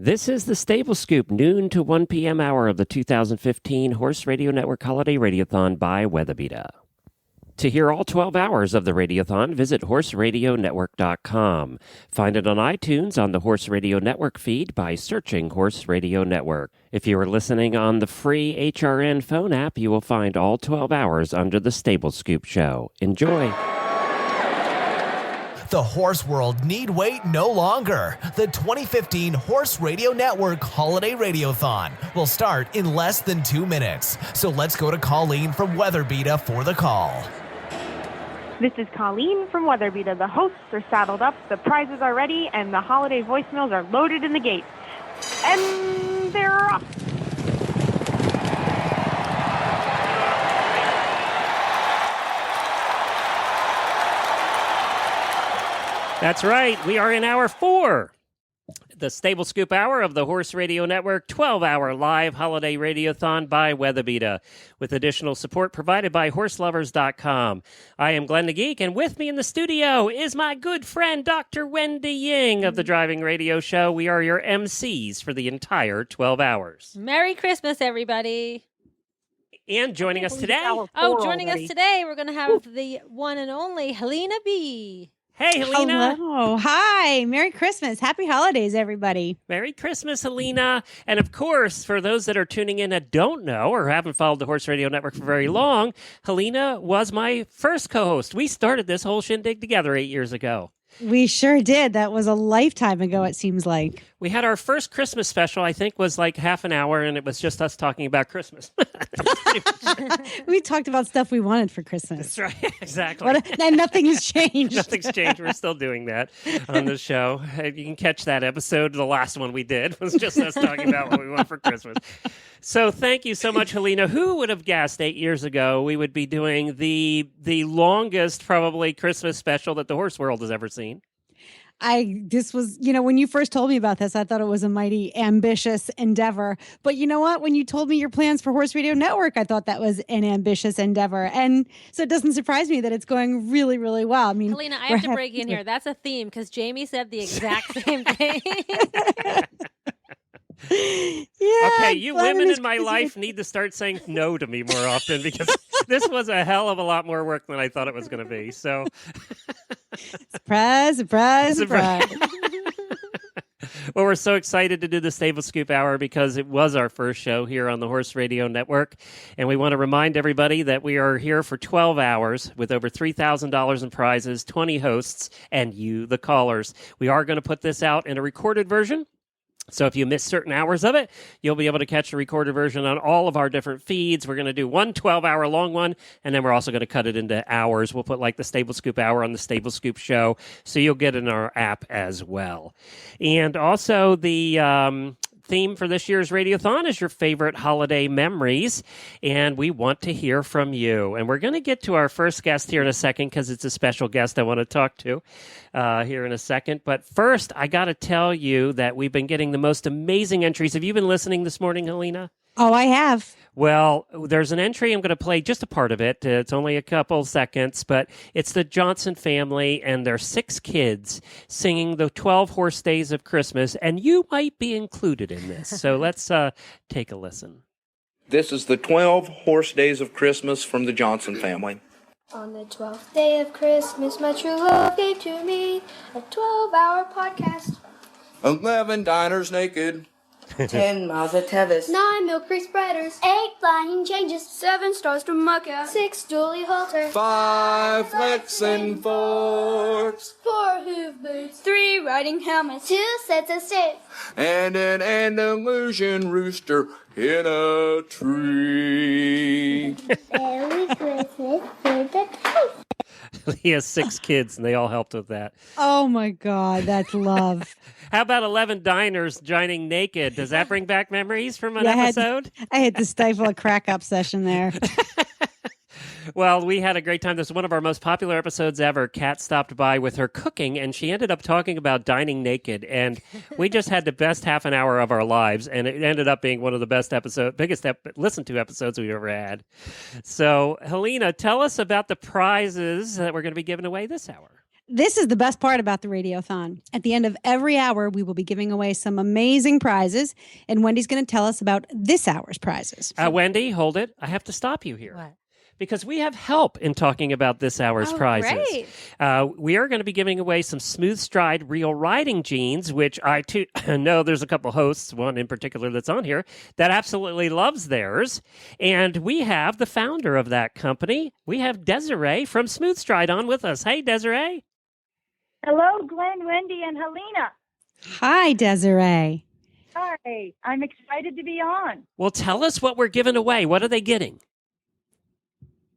This is the Stable Scoop, noon to 1 p.m. hour of the 2015 Horse Radio Network Holiday Radiothon by Weatherbeeta. To hear all 12 hours of the Radiothon, visit horseradionetwork.com. Find it on iTunes on the Horse Radio Network feed by searching Horse Radio Network. If you are listening on the free HRN phone app, you will find all 12 hours under the Stable Scoop show. Enjoy. The horse world need wait no longer. The 2015 Horse Radio Network Holiday Radiothon will start in less than 2 minutes. So let's go to Colleen from Weatherbeeta for the call. This is Colleen from Weatherbeeta. The hosts are saddled up, the prizes are ready, and the holiday voicemails are loaded in the gate. And they're off. That's right. We are in hour 4. The Stable Scoop hour of the Horse Radio Network 12-hour live holiday radiothon by Weatherbeeta, with additional support provided by horselovers.com. I am Glenn the Geek, and with me in the studio is my good friend, Dr. Wendy Ying of the Driving Radio Show. We are your MCs for the entire 12 hours. Merry Christmas, everybody. And joining us today... Joining us today, we're going to have the one and only Helena B. Hey, Helena. Hello. Hi. Merry Christmas. Happy holidays, everybody. Merry Christmas, Helena. And of course, for those that are tuning in that don't know or haven't followed the Horse Radio Network for very long, Helena was my first co-host. We started this whole shindig together 8 years ago. We sure did. That was a lifetime ago, it seems like. We had our first Christmas special, I think, was like half an hour, and it was just us talking about Christmas. We talked about stuff we wanted for Christmas. That's right. Exactly. And nothing has changed. Nothing's changed. We're still doing that on the show. You can catch that episode. The last one we did was just us talking about what we want for Christmas. So thank you so much, Helena. Who would have guessed 8 years ago we would be doing the longest, probably, Christmas special that the horse world has ever seen? This was, when you first told me about this, I thought it was a mighty ambitious endeavor. But you know what? When you told me your plans for Horse Radio Network, I thought that was an ambitious endeavor. And so it doesn't surprise me that it's going really, really well. I mean, Helena, I have to break in here. That's a theme because Jamie said the exact same thing. Yeah, okay, you women in my life need to start saying no to me more often because this was a hell of a lot more work than I thought it was going to be. So, surprise, surprise, surprise. Well, we're so excited to do the Stable Scoop Hour because it was our first show here on the Horse Radio Network. And we want to remind everybody that we are here for 12 hours with over $3,000 in prizes, 20 hosts, and you, the callers. We are going to put this out in a recorded version. So if you miss certain hours of it, you'll be able to catch the recorded version on all of our different feeds. We're going to do one 12-hour long one, and then we're also going to cut it into hours. We'll put like the Stable Scoop Hour on the Stable Scoop Show, so you'll get it in our app as well. And also the theme for this year's Radiothon is your favorite holiday memories, and we want to hear from you. And we're going to get to our first guest here in a second because it's a special guest I want to talk to here in a second. But first, I got to tell you that we've been getting the most amazing entries. Have you been listening this morning, Helena? Oh, I have. Well, there's an entry. I'm going to play just a part of it. It's only a couple seconds, but it's the Johnson family and their 6 kids singing the 12 Horse Days of Christmas, and you might be included in this. So let's take a listen. This is the 12 Horse Days of Christmas from the Johnson family. On the 12th day of Christmas, my true love gave to me a 12-hour podcast. 11 diners naked. 10 Mazatevas. 9 milk free spreaders. 8 flying changes. 7 stars to Mecca. 6 Julie Halter. 5 flecks and forks. 4 hoof boots. 3 riding helmets. 2 sets of sticks. And an Andalusian rooster in a tree. Merry Christmas for the toast. He has 6 kids, and they all helped with that. Oh, my God. That's love. How about 11 diners joining naked? Does that bring back memories from an episode? I had to stifle a crack-up session there. Well, we had a great time. This is one of our most popular episodes ever. Kat stopped by with her cooking, and she ended up talking about dining naked. And we just had the best half an hour of our lives, and it ended up being one of the biggest listened to episodes we've ever had. So, Helena, tell us about the prizes that we're going to be giving away this hour. this is the best part about the Radiothon. At the end of every hour, we will be giving away some amazing prizes, and Wendy's going to tell us about this hour's prizes. Wendy, hold it. I have to stop you here. What? Because we have help in talking about this hour's prizes. Great. We are going to be giving away some Smooth Stride Real Riding jeans, which I too know there's a couple hosts, one in particular that's on here, that absolutely loves theirs. And we have the founder of that company. We have Desiree from Smooth Stride on with us. Hey, Desiree. Hello, Glenn, Wendy, and Helena. Hi, Desiree. Hi, I'm excited to be on. Well, tell us what we're giving away. What are they getting?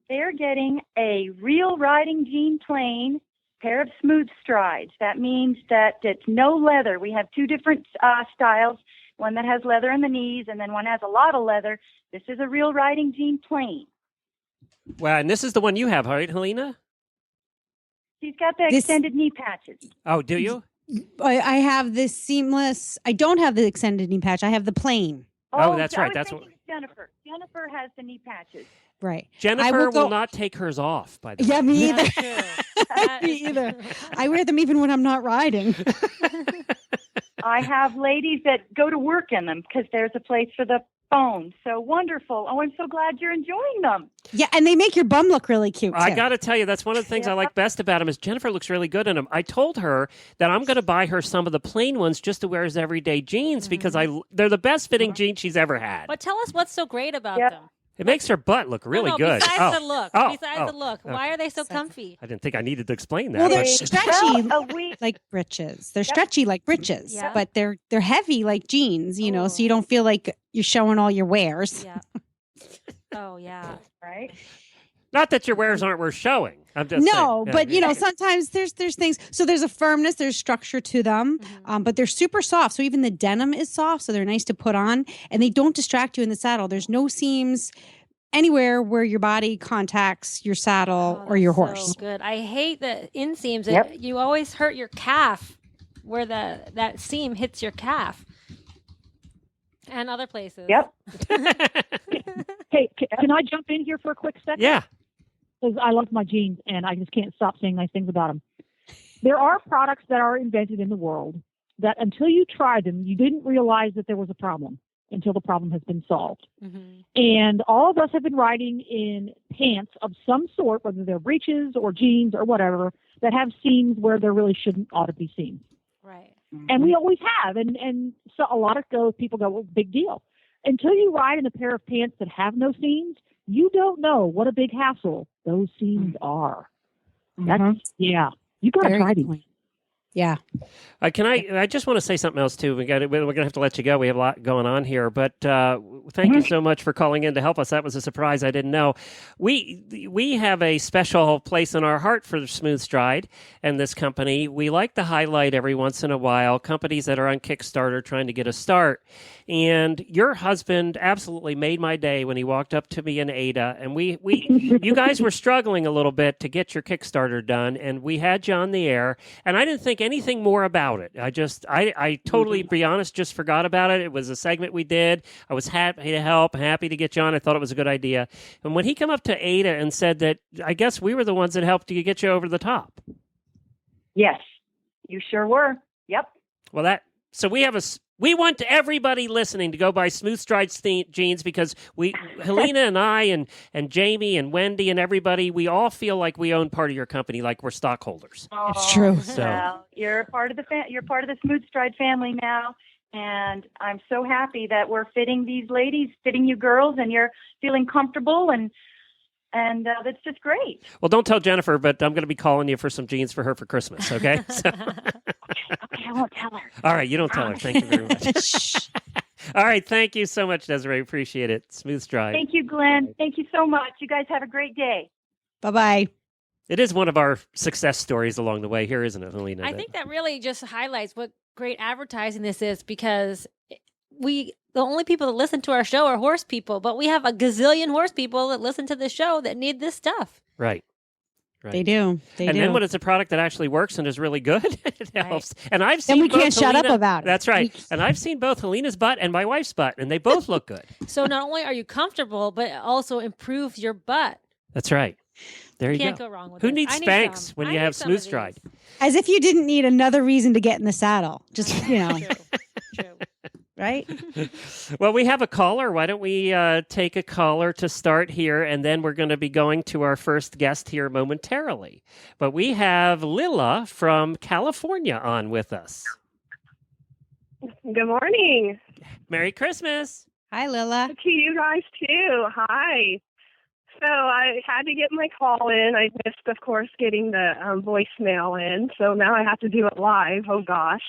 They're getting a Real Riding Jean Plain pair of Smooth Strides. That means that it's no leather. We have two different styles, one that has leather in the knees and then one has a lot of leather. This is a Real Riding Jean Plain. Well, and this is the one you have, right, Helena? She's got the extended knee patches. Oh, do you? I have this seamless. I don't have the extended knee patch. I have the plain. Oh, that's right. I was That's thinking Jennifer. Jennifer has the knee patches. Right. Jennifer will not take hers off, by the way. Yeah, me either. That's Me either. I wear them even when I'm not riding. I have ladies that go to work in them because there's a place for the phone. So wonderful. Oh, I'm so glad you're enjoying them. Yeah, and they make your bum look really cute, too. I got to tell you, that's one of the things I like best about them is Jennifer looks really good in them. I told her that I'm going to buy her some of the plain ones just to wear as everyday jeans because they're the best fitting jeans she's ever had. But tell us what's so great about them. It makes her butt look really good. Besides the look. Besides the look. Why are they so comfy? I didn't think I needed to explain that. Well, they're but- stretchy like breeches. They're stretchy like breeches, but they're heavy like jeans, you know, so you don't feel like you're showing all your wares. Yeah. Oh, yeah. Right. Not that your wares aren't worth showing. I'm just saying. But you know, sometimes there's things. So there's a firmness, there's structure to them, but they're super soft. So even the denim is soft, so they're nice to put on, and they don't distract you in the saddle. There's no seams anywhere where your body contacts your saddle or your horse. So good. I hate the inseams. Yep. You always hurt your calf where that seam hits your calf. And other places. Yep. Hey, can I jump in here for a quick second? Yeah. Because I love my jeans, and I just can't stop saying nice things about them. There are products that are invented in the world that until you try them, you didn't realize that there was a problem until the problem has been solved. And all of us have been riding in pants of some sort, whether they're breeches or jeans or whatever, that have seams where there really shouldn't ought to be seams. Right. And we always have. And so a lot of people go, well, big deal. Until you ride in a pair of pants that have no seams, you don't know what a big hassle those seams are. That's, you got to try these. Yeah. I just want to say something else too. We're going to have to let you go. We have a lot going on here, but thank you so much for calling in to help us. That was a surprise. I didn't know. We have a special place in our heart for Smooth Stride and this company. We like to highlight every once in a while companies that are on Kickstarter trying to get a start. And your husband absolutely made my day when he walked up to me in Ada, and you guys were struggling a little bit to get your Kickstarter done, and we had you on the air, and I didn't think anything more about it. I totally, to be honest, just forgot about it. It was a segment we did. I was happy to help, happy to get you on. I thought it was a good idea. And when he came up to Ada and said that, I guess we were the ones that helped you get you over the top. Yes, you sure were. Yep. Well, so we want everybody listening to go buy Smooth Stride jeans because Helena and I and Jamie and Wendy and everybody, we all feel like we own part of your company, like we're stockholders. It's true. So well, you're part of the Smooth Stride family now, and I'm so happy that we're fitting these ladies, fitting you girls, and you're feeling comfortable and that's just great. Well, don't tell Jennifer, but I'm going to be calling you for some jeans for her for Christmas, okay? Okay, I won't tell her. All right, you don't tell her. Thank you very much. All right, thank you so much, Desiree. Appreciate it. Smooth Stride. Thank you, Glenn. Thank you so much. You guys have a great day. Bye-bye. It is one of our success stories along the way here, isn't it, Helena? I think that really just highlights what great advertising this is because the only people that listen to our show are horse people, but we have a gazillion horse people that listen to the show that need this stuff. Right. They do. And then when it's a product that actually works and is really good, it helps. And I've seen we can't shut up about it. That's right. And I've seen both Helena's butt and my wife's butt, and they both look good. So not only are you comfortable, but it also improves your butt. That's right. There you Can't go. go wrong with Who it. needs I need Spanx some. when I you need have some of Smooth Stride? these. As if you didn't need another reason to get in the saddle. Just, True. right? Well, we have a caller. Why don't we take a caller to start here, and then we're going to be going to our first guest here momentarily. But we have Lila from California on with us. Good morning. Merry Christmas. Hi, Lila. To you guys, too. Hi. So I had to get my call in. I missed, of course, getting the voicemail in. So now I have to do it live. Oh, gosh.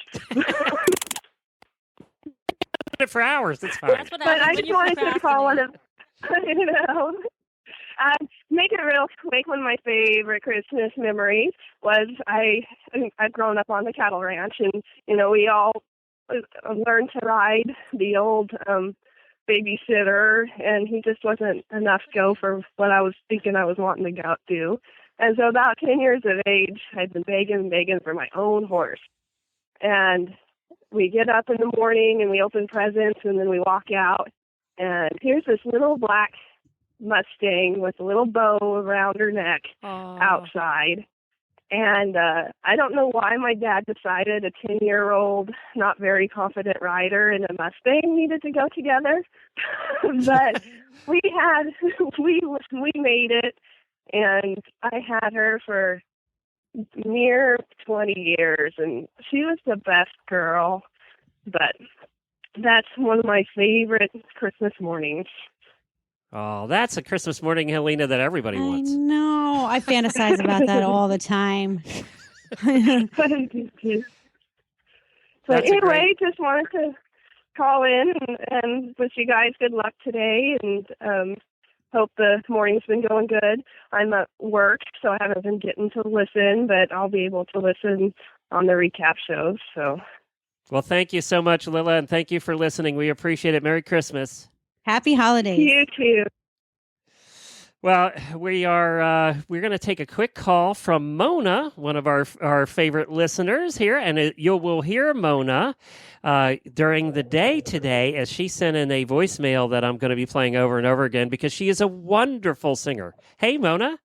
For hours, it's fine. That's what But I happens when just you wanted to call one procrastinate. of, make it real quick. One of my favorite Christmas memories was I've grown up on the cattle ranch, and, we all learned to ride the old babysitter, and he just wasn't enough go for what I was thinking I was wanting to go do. And so about 10 years of age, I'd been begging for my own horse. And we get up in the morning and we open presents, and then we walk out, and here's this little black Mustang with a little bow around her neck outside. And I don't know why my dad decided a 10-year-old, not very confident rider and a Mustang needed to go together. But we made it, and I had her for near 20 years, and she was the best girl. But that's one of my favorite Christmas mornings. Oh, that's a Christmas morning, Helena, that everybody wants. I know. I fantasize about that all the time. But anyway, just wanted to call in and wish you guys good luck today, and hope the morning's been going good. I'm at work, so I haven't been getting to listen, but I'll be able to listen on the recap shows. So, well, thank you so much, Lila, and thank you for listening. We appreciate it. Merry Christmas. Happy holidays. You too. Well, we're going to take a quick call from Mona, one of our favorite listeners here, and we'll hear Mona during the day today, as she sent in a voicemail that I'm going to be playing over and over again because she is a wonderful singer. Hey, Mona.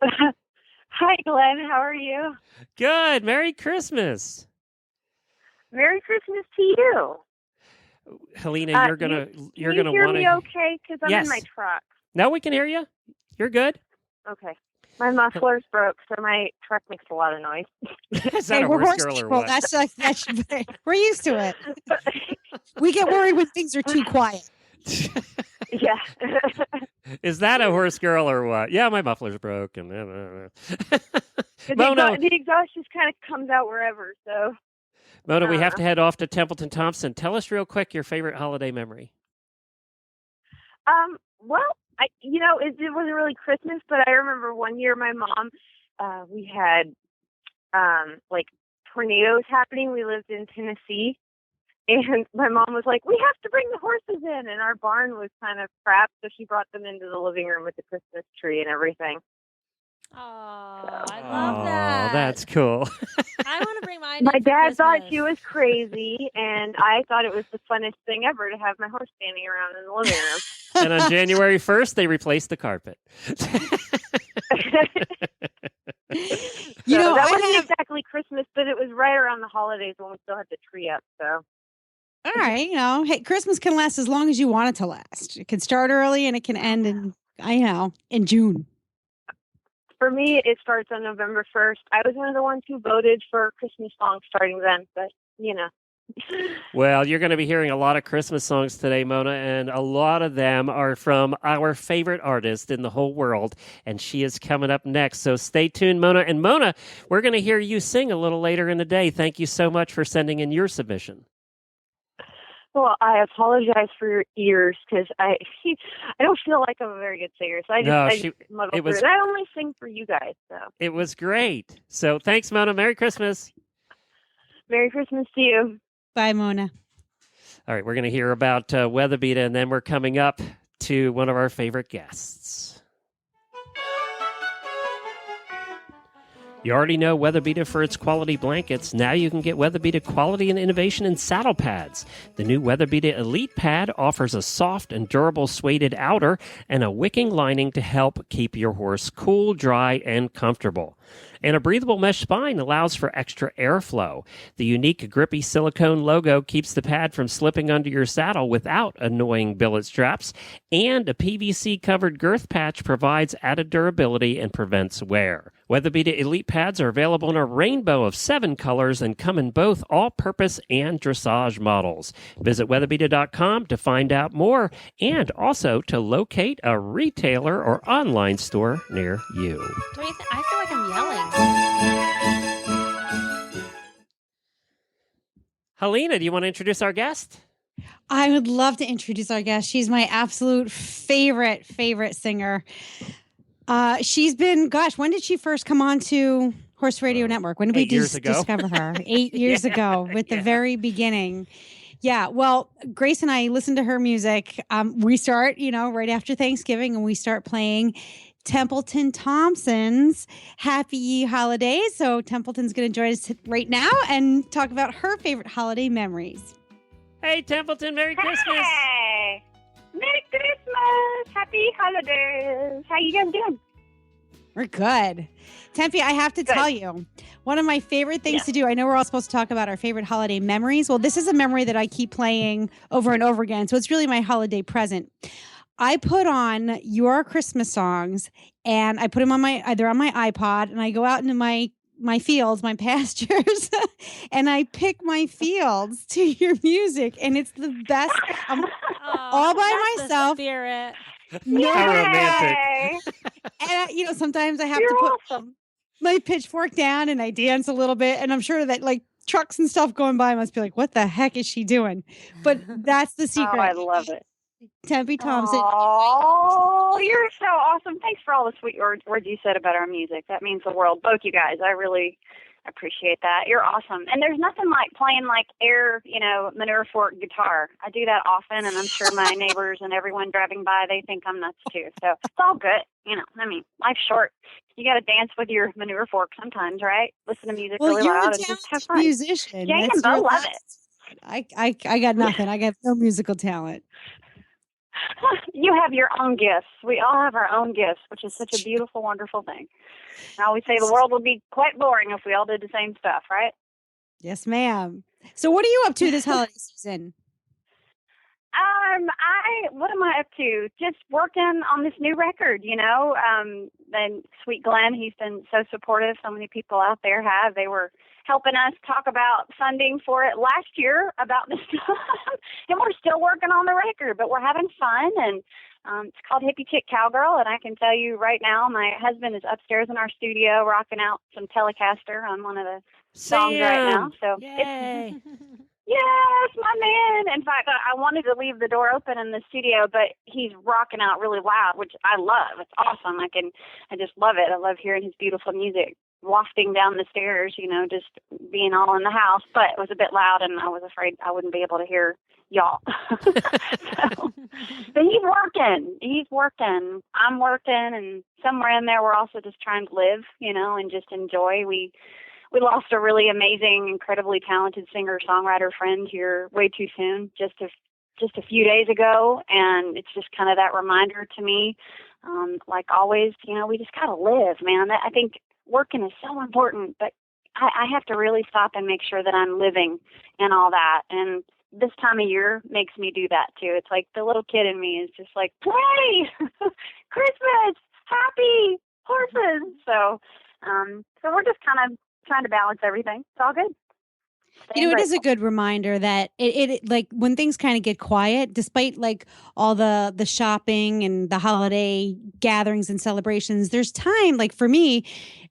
Hi, Glenn. How are you? Good. Merry Christmas. Merry Christmas to you. Helena, you're gonna want to hear me okay? Because I'm in my truck. No, we can hear you. You're good. Okay. My muffler's broke, so my truck makes a lot of noise. Is that a horse girl or what? We're used to it. We get worried when things are too quiet. Yeah. Is that a horse girl or what? Yeah, my muffler's broken. The exhaust just kind of comes out wherever, so. Mona, we have to head off to Templeton Thompson. Tell us real quick your favorite holiday memory. Well, it wasn't really Christmas, but I remember one year my mom, we had tornadoes happening. We lived in Tennessee, and my mom was like, "We have to bring the horses in," and our barn was kind of crap, so she brought them into the living room with the Christmas tree and everything. Oh, I love that. That's cool. I want to bring mine. My dad thought she was crazy, and I thought it was the funnest thing ever to have my horse standing around in the living room. And on January 1st, they replaced the carpet. That wasn't exactly Christmas, but it was right around the holidays when we still had the tree up. So, all right, hey, Christmas can last as long as you want it to last. It can start early and it can end in June. For me, it starts on November 1st. I was one of the ones who voted for Christmas songs starting then, but, Well, you're going to be hearing a lot of Christmas songs today, Mona, and a lot of them are from our favorite artist in the whole world, and she is coming up next. So stay tuned, Mona. And Mona, we're going to hear you sing a little later in the day. Thank you so much for sending in your submission. Well, I apologize for your ears because I don't feel like I'm a very good singer, so I just muddle through it. I only sing for you guys, so. It was great. So thanks, Mona. Merry Christmas. Merry Christmas to you. Bye, Mona. All right, we're going to hear about Weatherbeeta, and then we're coming up to one of our favorite guests. You already know Weatherbeeta for its quality blankets. Now you can get Weatherbeeta quality and innovation in saddle pads. The new Weatherbeeta Elite Pad offers a soft and durable suede outer and a wicking lining to help keep your horse cool, dry, and comfortable. And a breathable mesh spine allows for extra airflow. The unique grippy silicone logo keeps the pad from slipping under your saddle without annoying billet straps. And a PVC-covered girth patch provides added durability and prevents wear. Weatherbeeta Elite Pads are available in a rainbow of 7 colors and come in both all-purpose and dressage models. Visit weatherbeeta.com to find out more and also to locate a retailer or online store near you. I feel like I'm yelling. Helena, do you want to introduce our guest? I would love to introduce our guest. She's my absolute favorite singer. She's been, when did she first come on to Horse Radio Network? When did we discover her? 8 years ago, with the very beginning. Yeah, well, Grace and I listen to her music. We start, right after Thanksgiving, and we start playing Templeton Thompson's Happy Holidays. So Templeton's going to join us right now and talk about her favorite holiday memories. Hey, Templeton, Merry Christmas. Hey, Merry Christmas. Happy holidays. How you guys doing? We're good. Tempe, I have to tell you, one of my favorite things to do, I know we're all supposed to talk about our favorite holiday memories. Well, this is a memory that I keep playing over and over again. So it's really my holiday present. I put on your Christmas songs and I put them on either on my iPod, and I go out into my fields, my pastures, and I pick my fields to your music, and it's the best. I'm all by myself. Spirit. No, how romantic. And sometimes I have to put my pitchfork down and I dance a little bit, and I'm sure that trucks and stuff going by must be like, what the heck is she doing? But that's the secret. Oh, I love it. Tempe Thompson. Oh, you're so awesome. Thanks for all the sweet words you said about our music. That means the world. Both you guys. I really appreciate that. You're awesome. And there's nothing like playing air, manure fork guitar. I do that often, and I'm sure my neighbors and everyone driving by, they think I'm nuts too. So it's all good. Life's short. You got to dance with your manure fork sometimes, right? Listen to music really loud and just have fun. Musician. Jay and Bo love it. I got nothing. I got no musical talent. You have your own gifts. We all have our own gifts, which is such a beautiful, wonderful thing. I always say the world would be quite boring if we all did the same stuff, right? Yes, ma'am. So what are you up to this holiday season? What am I up to? Just working on this new record, and Sweet Glenn, he's been so supportive. So many people out there have. They were helping us talk about funding for it last year about this time. And we're still working on the record, but we're having fun. And it's called Hippie Chick Cowgirl. And I can tell you right now, my husband is upstairs in our studio rocking out some Telecaster on one of the songs right now. So Yay. Yes, my man. In fact, I wanted to leave the door open in the studio, but he's rocking out really loud, which I love. It's awesome. I just love it. I love hearing his beautiful music wafting down the stairs, just being all in the house. But it was a bit loud, and I was afraid I wouldn't be able to hear y'all. But he's working. I'm working, and somewhere in there, we're also just trying to live, and just enjoy. We lost a really amazing, incredibly talented singer-songwriter friend here way too soon, just a few days ago, and it's just kind of that reminder to me, like always, we just got to live, man. I think working is so important, but I have to really stop and make sure that I'm living and all that, and this time of year makes me do that too. It's like the little kid in me is just like, play, Christmas, happy, horses. So we're just kind of trying to balance everything. It's all good. It is a good reminder that it like when things kind of get quiet, despite all the shopping and the holiday gatherings and celebrations, there's time, for me,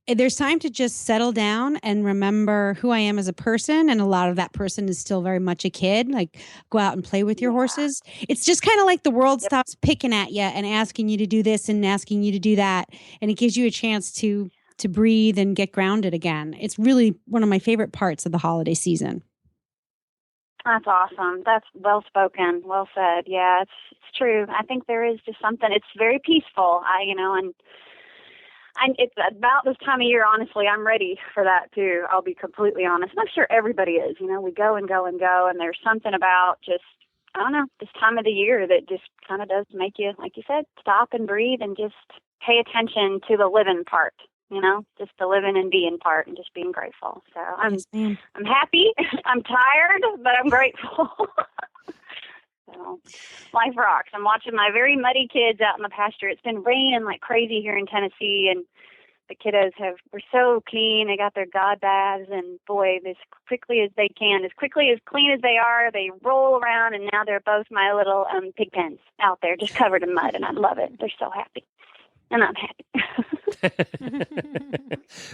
there's time to just settle down and remember who I am as a person. And a lot of that person is still very much a kid, go out and play with your horses. It's just kind of like the world stops picking at you and asking you to do this and asking you to do that. And it gives you a chance to breathe and get grounded again. It's really one of my favorite parts of the holiday season. That's awesome. That's well spoken. Well said. Yeah, it's true. I think there is just something. It's very peaceful. And it's about this time of year, honestly, I'm ready for that too. I'll be completely honest. And I'm sure everybody is. You know, we go and go and go, and there's something about just, I don't know, this time of the year that just kind of does make you, like you said, stop and breathe and just pay attention to the living part, you know, just the living and being part and just being grateful. So I'm happy. I'm tired, but I'm grateful. So life rocks. I'm watching my very muddy kids out in the pasture. It's been raining like crazy here in Tennessee, and the kiddos were so clean. They got their God baths, and boy, as quickly as they can, as quickly as clean as they are, they roll around, and now they're both my little pig pens out there just covered in mud, and I love it. They're so happy. And I'm happy.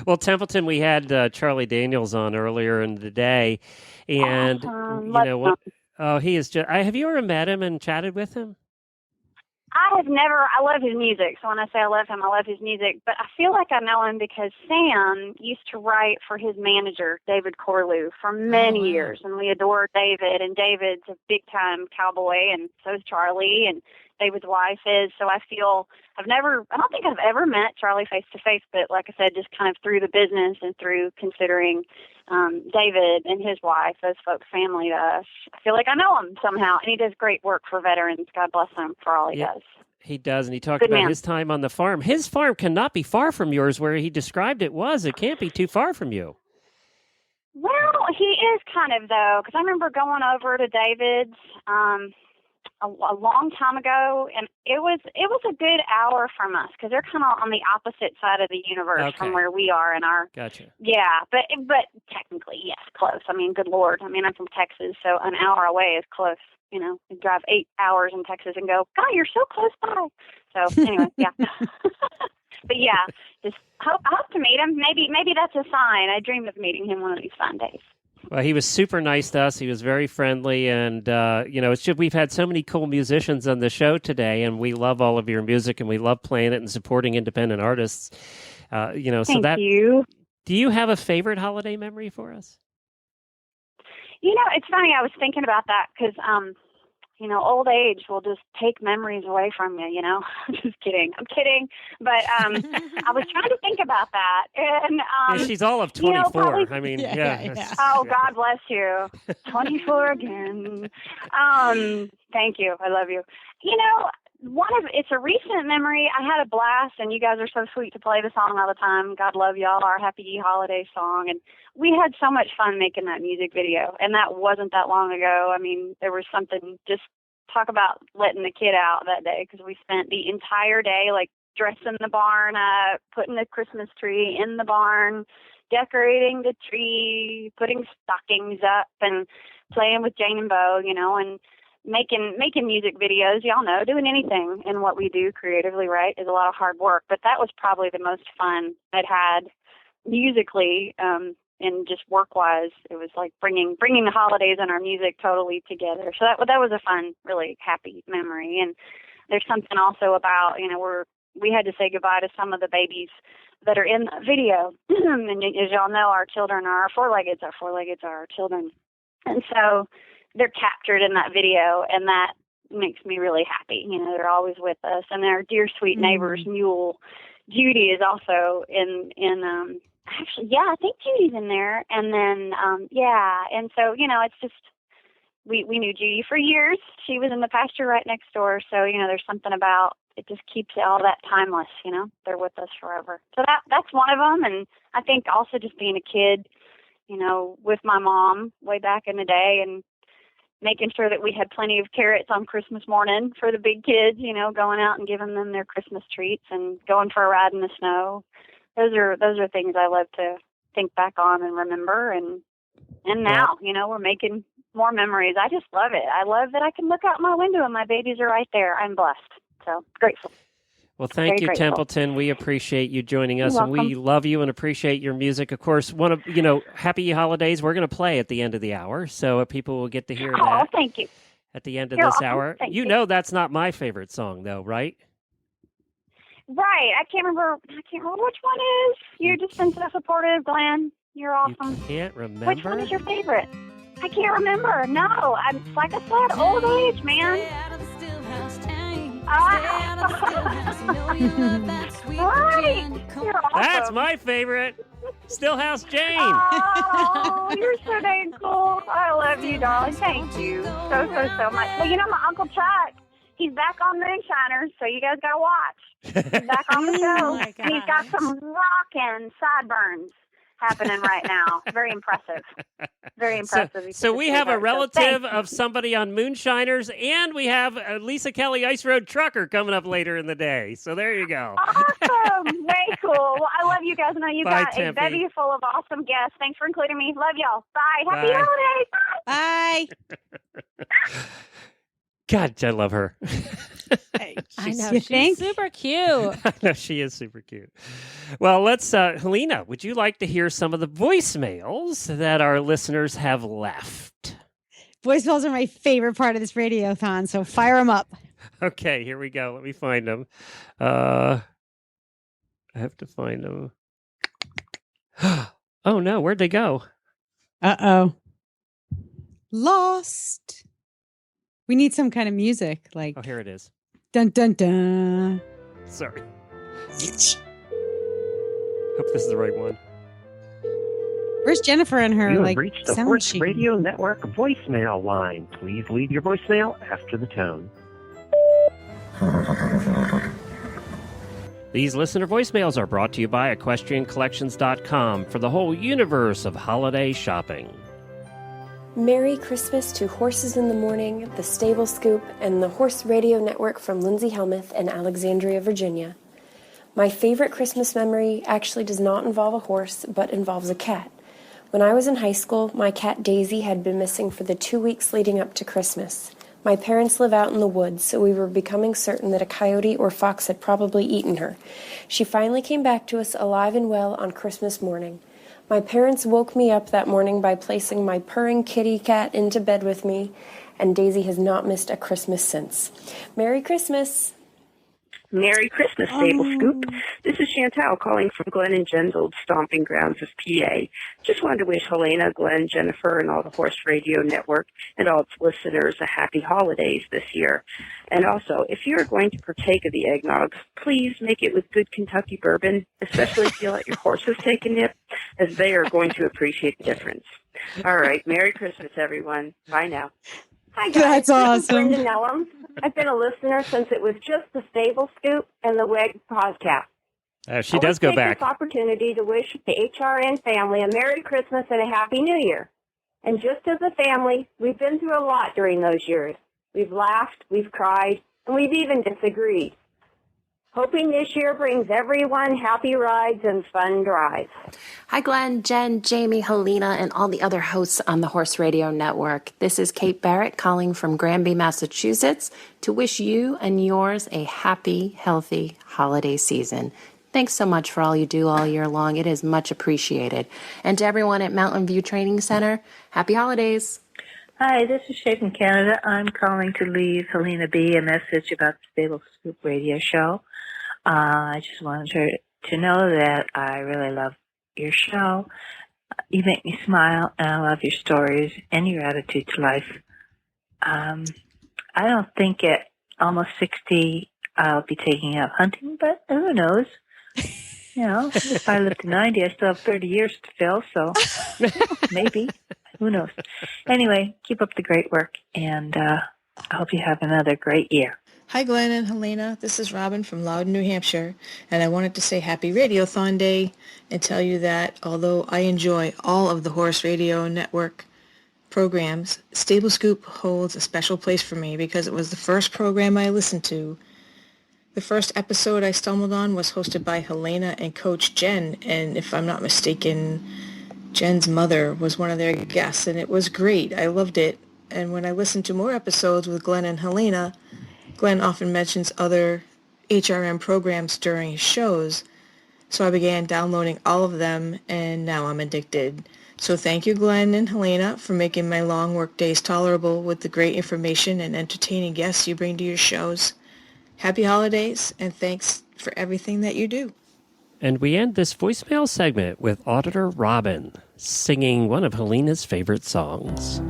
Well, Templeton, we had Charlie Daniels on earlier in the day, and you know what? Oh, he is just. Have you ever met him and chatted with him? I have never. I love his music. So when I say I love him, I love his music. But I feel like I know him because Sam used to write for his manager, David Corlew, for many years. And we adore David. And David's a big-time cowboy, and so is Charlie, and David's wife is. So I feel I don't think I've ever met Charlie face-to-face, but like I said, just kind of through the business and through considering David and his wife, those folks' family to us. I feel like I know him somehow, and he does great work for veterans. God bless him for all he does. He does, and he talked about his time on the farm. His farm cannot be far from yours, where he described it was. It can't be too far from you. Well, he is kind of, though, because I remember going over to David's a long time ago, and it was a good hour from us because they're kind of on the opposite side of the universe from where we are in our. Gotcha. Yeah, but technically, yes, close. I mean, good Lord. I mean, I'm from Texas, so an hour away is close. You know, you drive 8 hours in Texas and go, God, you're so close by. So anyway, yeah. But yeah, just hope to meet him. Maybe that's a sign. I dream of meeting him one of these fun days. Well, he was super nice to us. He was very friendly, and you know, it's just we've had so many cool musicians on the show today, and we love all of your music, and we love playing it and supporting independent artists. You know, so Thank you. Do you have a favorite holiday memory for us? You know, it's funny. I was thinking about that because, you know, old age will just take memories away from you, you know. Just kidding. I'm kidding. But I was trying to think about that. And yeah, she's all of 24. You know, probably, I mean, Oh, God bless you. 24 again. Thank you. I love you. You know, it's a recent memory. I had a blast, and you guys are so sweet to play the song all the time. God love y'all, our Happy Holiday song. And we had so much fun making that music video, and that wasn't that long ago. I mean, there was something, just talk about letting the kid out that day, because we spent the entire day, like, dressing the barn up, putting the Christmas tree in the barn, decorating the tree, putting stockings up, and playing with Jane and Bo, you know, and making music videos. Y'all know, doing anything in what we do creatively, right, is a lot of hard work. But that was probably the most fun I'd had musically, and just work-wise. It was like bringing the holidays and our music totally together. So that was a fun, really happy memory. And there's something also about, you know, we had to say goodbye to some of the babies that are in the video. And as y'all know, our children are our four-leggeds. Our four-leggeds are our children. And so they're captured in that video, and that makes me really happy. You know, they're always with us. And our dear sweet neighbor's mule, Judy, is also in actually, yeah, I think Judy's in there. And then, and so, you know, it's just, we knew Judy for years. She was in the pasture right next door. So, you know, there's something about, it just keeps all that timeless, you know, they're with us forever. So that's one of them. And I think also just being a kid, you know, with my mom way back in the day, and making sure that we had plenty of carrots on Christmas morning for the big kids, you know, going out and giving them their Christmas treats and going for a ride in the snow. Those are things I love to think back on and remember. And now, you know, we're making more memories. I just love it. I love that I can look out my window and my babies are right there. I'm blessed. So grateful. Well, thank you, Templeton. We appreciate you joining us, and we love you and appreciate your music. Of course, Happy Holidays, we're going to play at the end of the hour, so people will get to hear that. Oh, thank you. At the end of this hour. You know that's not my favorite song, though, right? Right. I can't remember which one is. You've just been so supportive, Glenn. You're awesome. You can't remember? Which one is your favorite? I can't remember. No. Like I said, old age, man. You're awesome. That's my favorite. Stillhouse Jane. Oh, you're so dang cool. I love you, darling. Thank you so much. Well, you know, my Uncle Chuck, he's back on Moonshiners, so you guys got to watch. He's back on the show. And he's got some rockin' sideburns happening right now. Very impressive. Very impressive. So we have a relative of somebody on Moonshiners, and we have Lisa Kelly Ice Road Trucker coming up later in the day. So there you go. Awesome. Way cool. Well, I love you guys. I know you've Bye, got Tempe. a bevy full of awesome guests. Thanks for including me. Love y'all. Bye. Happy Bye. holidays. Bye. God, I love her. I know. You She's think? super cute. I know, she is super cute. Well, let's, Helena, would you like to hear some of the voicemails that our listeners have left? Voicemails are my favorite part of this radiothon, so fire them up. Okay, here we go. Let me find them. I have to find them. Oh, no, where'd they go? Uh-oh. Lost. We need some kind of music, like Oh, here it is. dun dun dun. Sorry. Hope this is the right one. Where's Jennifer and her You have like reached the sound Horse sheet? Radio Network voicemail line. Please leave your voicemail after the tone. These listener voicemails are brought to you by EquestrianCollections.com for the whole universe of holiday shopping. Merry Christmas to Horses in the Morning, the Stable Scoop, and the Horse Radio Network from Lindsay Helmuth in Alexandria, Virginia. My favorite Christmas memory actually does not involve a horse, but involves a cat. When I was in high school, my cat Daisy had been missing for the 2 weeks leading up to Christmas. My parents live out in the woods, so we were becoming certain that a coyote or fox had probably eaten her. She finally came back to us alive and well on Christmas morning. My parents woke me up that morning by placing my purring kitty cat into bed with me, and Daisy has not missed a Christmas since. Merry Christmas! Merry Christmas, Stable Scoop. This is Chantal calling from Glenn and Jen's old stomping grounds of PA. Just wanted to wish Helena, Glenn, Jennifer, and all the Horse Radio Network and all its listeners a happy holidays this year. And also, if you're going to partake of the eggnog, please make it with good Kentucky bourbon, especially if you let your horses take a nip, as they are going to appreciate the difference. All right, Merry Christmas, everyone. Bye now. Hi, guys. That's awesome. This is Brenda Nellum. I've been a listener since it was just the Stable Scoop and the WEG podcast. She does go I back. take this opportunity to wish the HRN family a Merry Christmas and a Happy New Year. And just as a family, we've been through a lot during those years. We've laughed, we've cried, and we've even disagreed. Hoping this year brings everyone happy rides and fun drives. Hi, Glenn, Jen, Jamie, Helena, and all the other hosts on the Horse Radio Network. This is Kate Barrett calling from Granby, Massachusetts, to wish you and yours a happy, healthy holiday season. Thanks so much for all you do all year long. It is much appreciated. And to everyone at Mountain View Training Center, happy holidays. Hi, this is Shay from Canada. I'm calling to leave Helena B. a message about the Stable Scoop radio show. I just wanted her to know that I really love your show. You make me smile, and I love your stories and your attitude to life. I don't think at almost 60 I'll be taking up hunting, but who knows? You know, if I live to 90, I still have 30 years to fill, so maybe. Who knows? Anyway, keep up the great work, and I hope you have another great year. Hi, Glenn and Helena. This is Robin from Loudon, New Hampshire, and I wanted to say Happy Radiothon Day and tell you that although I enjoy all of the Horse Radio Network programs, Stable Scoop holds a special place for me because it was the first program I listened to. The first episode I stumbled on was hosted by Helena and Coach Jen, and if I'm not mistaken, Jen's mother was one of their guests, and it was great. I loved it. And when I listened to more episodes with Glenn and Helena, Glenn often mentions other HRM programs during his shows, so I began downloading all of them, and now I'm addicted. So thank you, Glenn and Helena, for making my long work days tolerable with the great information and entertaining guests you bring to your shows. Happy holidays, and thanks for everything that you do. And we end this voicemail segment with Auditor Robin singing one of Helena's favorite songs.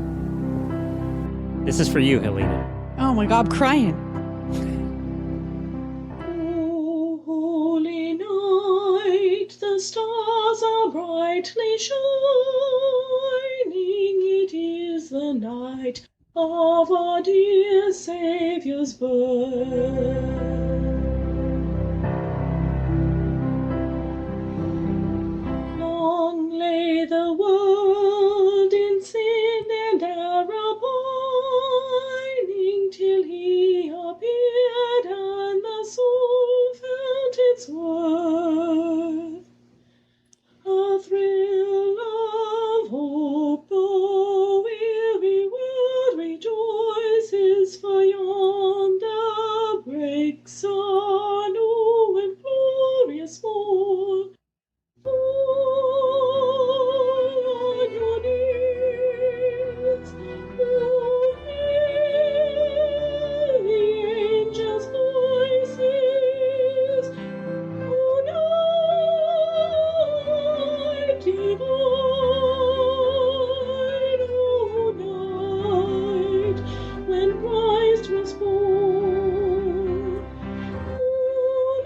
This is for you, Helena. Oh my God, I'm crying. brightly shining, it is the night of our dear Saviour's birth. Long lay the world in sin and error pining, till he appeared and the soul felt its worth. A thrill of hope, the weary world rejoices, for yonder breaks a new and glorious morn. Fall on your knees, oh, hear the angels' voices, oh, night divine, oh, night when Christ was born. Oh,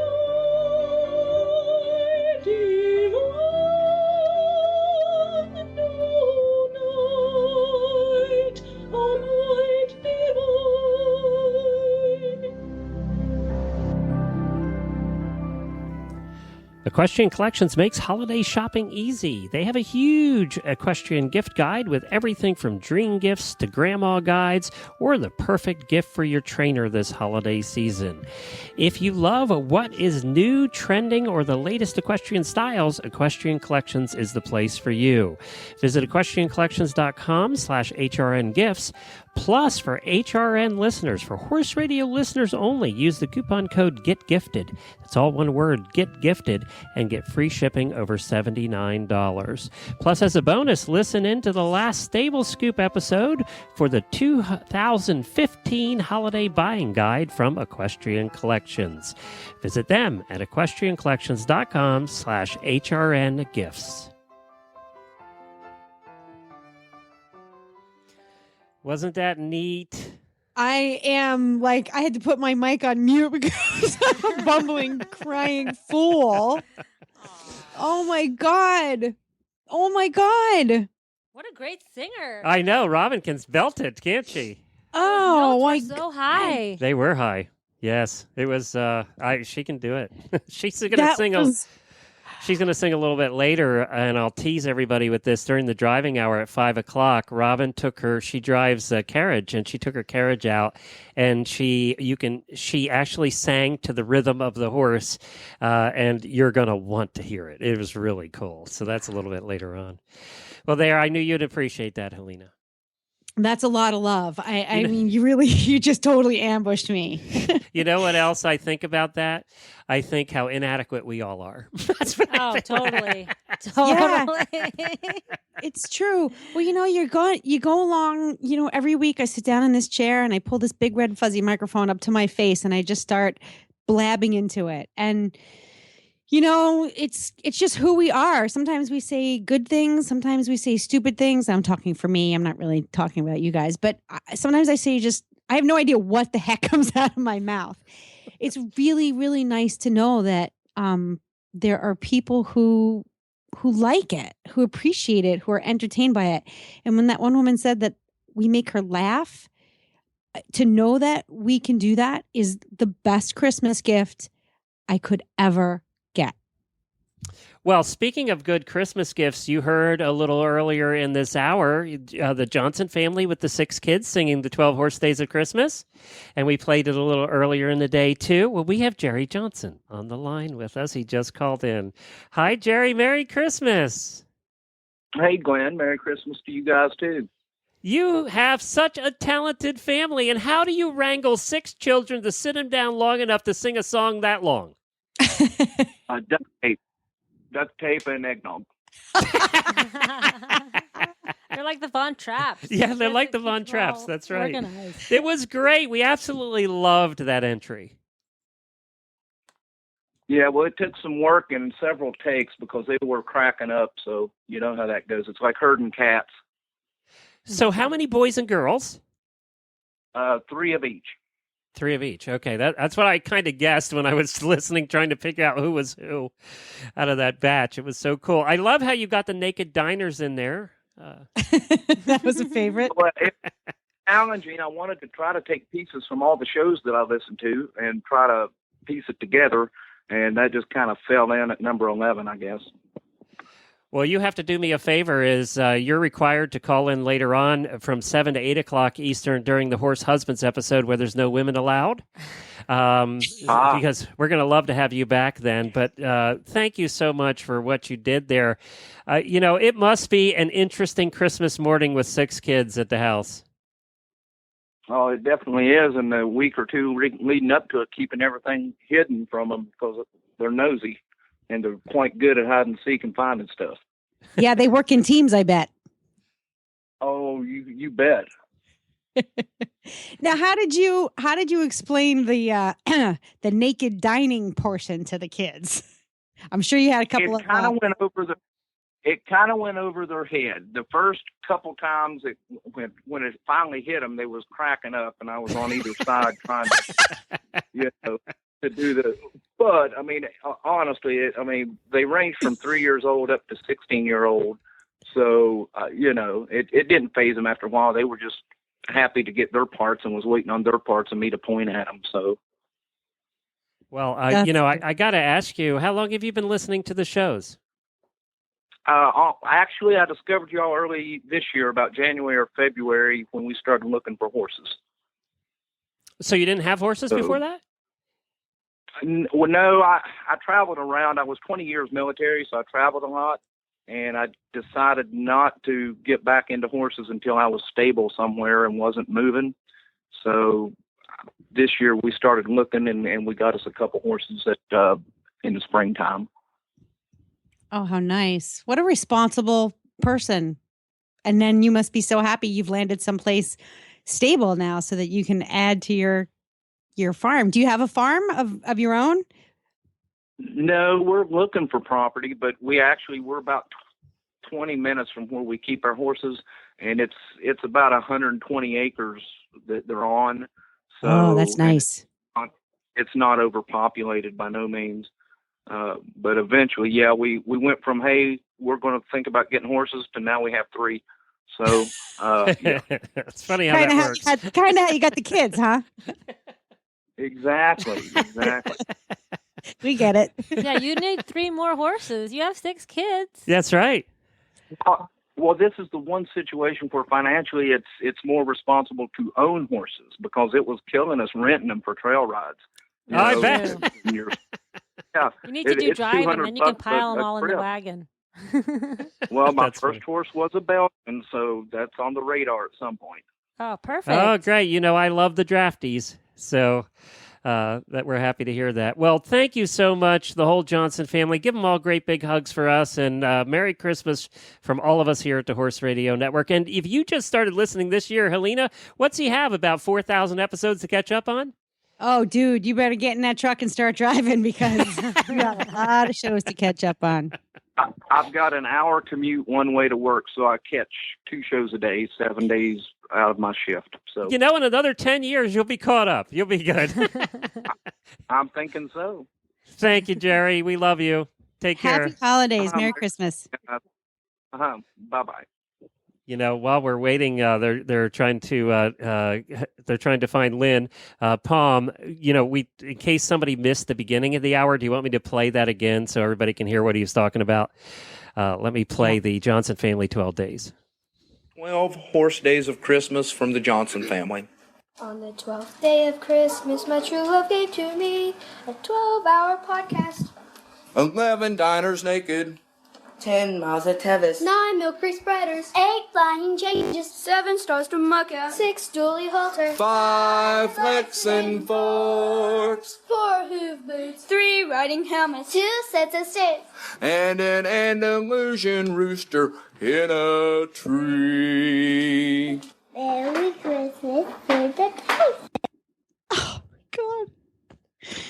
night divine, oh, night, oh, night divine. Equestrian Collections makes holiday shopping easy. They have a huge equestrian gift guide with everything from dream gifts to grandma guides or the perfect gift for your trainer this holiday season. If you love what is new, trending, or the latest equestrian styles, Equestrian Collections is the place for you. Visit equestriancollections.com/HRN gifts. Plus, for HRN listeners, for Horse Radio listeners only, use the coupon code GETGIFTED. That's all one word, Get Gifted, and get free shipping over $79. Plus, as a bonus, listen in to the last Stable Scoop episode for the 2015 Holiday Buying Guide from Equestrian Collections. Visit them at equestriancollections.com/HRN gifts. Wasn't that neat? I am like, I had to put my mic on mute because I'm a bumbling, crying fool. Oh my God. Oh my God. What a great singer. I know. Robin can belt it, can't she? Oh, my so high. They were high. Yes. It was, she can do it. She's going to sing She's going to sing a little bit later, and I'll tease everybody with this. During the driving hour at 5 o'clock, Robin she drives a carriage, and she took her carriage out, and she actually sang to the rhythm of the horse, and you're going to want to hear it. It was really cool. So that's a little bit later on. Well, I knew you'd appreciate that, Helena. That's a lot of love. I mean, you just totally ambushed me. You know what else I think about that? I think how inadequate we all are. That's what I think. Totally. Yeah. It's true. Well, you go along, every week I sit down in this chair and I pull this big red fuzzy microphone up to my face and I just start blabbing into it. And it's just who we are. Sometimes we say good things. Sometimes we say stupid things. I'm talking for me. I'm not really talking about you guys. But sometimes I say I have no idea what the heck comes out of my mouth. It's really, really nice to know that there are people who like it, who appreciate it, who are entertained by it. And when that one woman said that we make her laugh, to know that we can do that is the best Christmas gift I could ever get. Well, speaking of good Christmas gifts, you heard a little earlier in this hour, the Johnson family with the 6 kids singing the 12 Horse Days of Christmas. And we played it a little earlier in the day, too. Well, we have Jerry Johnson on the line with us. He just called in. Hi, Jerry. Merry Christmas. Hey, Glenn. Merry Christmas to you guys, too. You have such a talented family. And how do you wrangle 6 children to sit them down long enough to sing a song that long? Duct tape and eggnog. They're like the Von Trapps. Yeah, they're like the Von Trapps. That's right. Organized. It was great. We absolutely loved that entry. Yeah, well, it took some work and several takes because they were cracking up. So you know how that goes. It's like herding cats. So how many boys and girls? 3 of each. 3 of each. Okay, that's what I kind of guessed when I was listening, trying to figure out who was who out of that batch. It was so cool. I love how you got the naked diners in there. That was a favorite. Well, it's challenging. I wanted to try to take pieces from all the shows that I listened to and try to piece it together, and that just kind of fell in at number 11, I guess. Well, you have to do me a favor. Is you're required to call in later on from 7 to 8 o'clock Eastern during the Horse Husbands episode where there's no women allowed, because we're going to love to have you back then. But thank you so much for what you did there. It must be an interesting Christmas morning with 6 kids at the house. Oh, it definitely is. And the week or two leading up to it, keeping everything hidden from them because they're nosy. And they're quite good at hide and seek and finding stuff. Yeah, they work in teams, I bet. Oh, you bet. Now, how did you explain the the naked dining portion to the kids? I'm sure you had a couple of. It kind of went over their head. The first couple times when it finally hit them, they was cracking up, and I was on either side trying to, to do the. But I mean, honestly, they range from 3 years old up to 16-year-old. So it didn't faze them after a while. They were just happy to get their parts and was waiting on their parts and me to point at them. So. Well, I got to ask you, how long have you been listening to the shows? Actually, I discovered y'all early this year, about January or February, when we started looking for horses. So you didn't have horses before that? Well, no, I traveled around. I was 20 years military, so I traveled a lot, and I decided not to get back into horses until I was stable somewhere and wasn't moving. So this year we started looking, and we got us a couple horses in the springtime. Oh, how nice. What a responsible person. And then you must be so happy you've landed someplace stable now so that you can add to your farm. Do you have a farm of your own? No, we're looking for property, but we're about 20 minutes from where we keep our horses, and it's about 120 acres that they're on. So that's nice. It's not overpopulated by no means. But eventually, we went from, hey, we're going to think about getting horses to now we have 3. So, yeah. It's funny how that works. Kind of how you got the kids, huh? Exactly. We get it. Yeah, you need 3 more horses. You have 6 kids. That's right. Well, this is the one situation where financially it's more responsible to own horses because it was killing us renting them for trail rides. I bet. Yeah. You need to do driving, and then you can pile them all in the wagon. Well, my first horse was a Belgian, so that's on the radar at some point. Oh, perfect. Oh, great. I love the drafties, so that we're happy to hear that. Well, thank you so much, the whole Johnson family. Give them all great big hugs for us, and Merry Christmas from all of us here at the Horse Radio Network. And if you just started listening this year, Helena, what's he have, about 4,000 episodes to catch up on? Oh, dude, you better get in that truck and start driving because we got a lot of shows to catch up on. I've got an hour commute one way to work, so I catch 2 shows a day, 7 days out of my shift. So in another 10 years, you'll be caught up. You'll be good. I'm thinking so. Thank you, Jerry. We love you. Take care. Happy holidays. Merry Christmas. Bye-bye. While we're waiting, they're trying to find Lynn Palm. In case somebody missed the beginning of the hour, do you want me to play that again so everybody can hear what he was talking about? Let me play the Johnson family 12 days. 12 horse days of Christmas from the Johnson family. On the 12th day of Christmas, my true love gave to me a 12-hour podcast. 11 diners naked. 10 Mazda Tevis. 9 milk free spreaders. 8 flying changes. 7 stars to Mucka. 6 dually halter. 5 flex and forks. 4 hoof boots. 3 riding helmets. 2 sets of sticks. And an Andalusian rooster in a tree. Merry Christmas for the Tyson. Oh, God.